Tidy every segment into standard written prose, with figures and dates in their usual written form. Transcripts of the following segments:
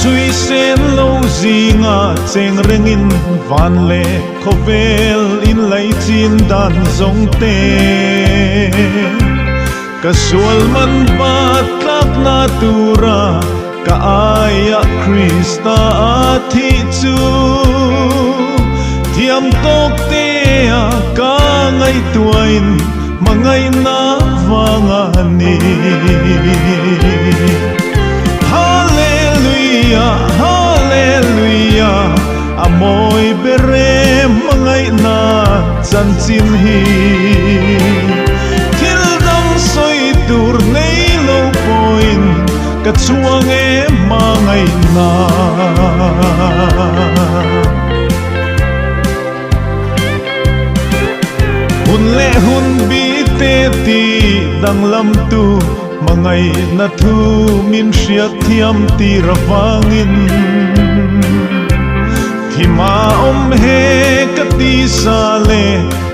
chui sen lâu gì ngã cheng rengin van le khovel in lai chin dan zong te ka sual man bat lak na tura ka aya Krista thi chu thiam tok te ka ngai tuain mangai na wangani Hallelujah, Hallelujah, amoy bere mangai na chanchin hi thil dang soi tur nei lo poin ka chuang e mangai na hun le hun bi te ti dang lam tu mangai na thu min hriat thiam ti rawangin thima om he ka ti sa le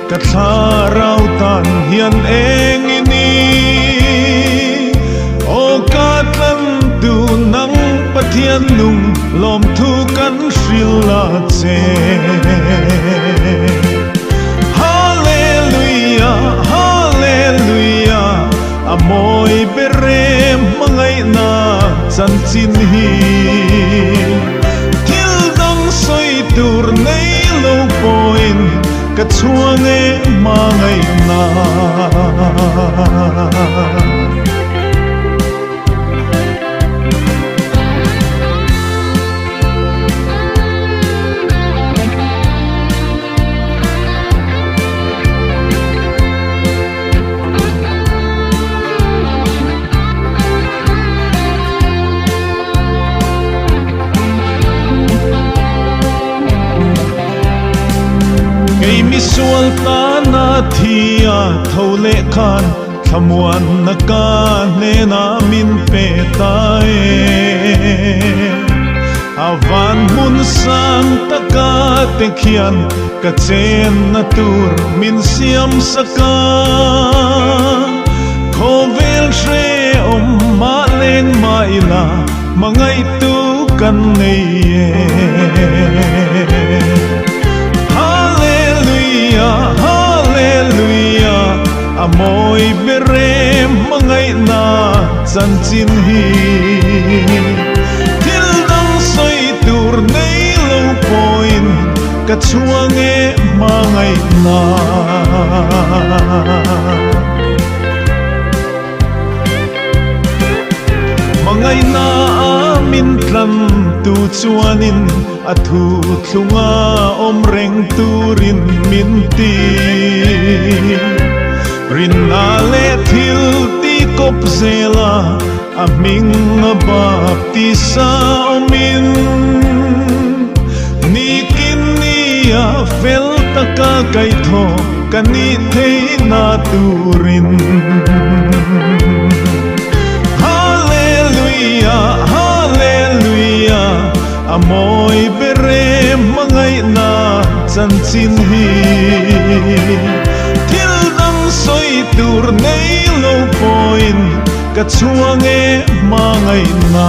ka tharau tan hian eng ini o ka tlan tu nang pathian lung lom thu kan hrila che Hallelujah, Hallelujah, amoy bere mangai na chanchin hi thil dang soi tur nei lo poin ka chuang e mangai na sual ta na thia thole khan thamuan na ka ne na min pe tae avan mun sang ta ka te khian ka chen na tur min siam saka khovel shre om ma leng ma ila mangai tu kan nei Hallelujah, amoy bere mangai na chanchin hi thil dang soi tur nei lo poin ka chuang e mangai na mangai na min tlam tu chuanin athu thlunga om reng turin min ti rin na le thil ti kop zela aming baptisa omin ni kinia fel taka kai tho kani thei na turin Hallelujah, Hallelujah, amoy bere mangai na chanchin hi thil dang soi tur nei lo poin ka chuang e mangai na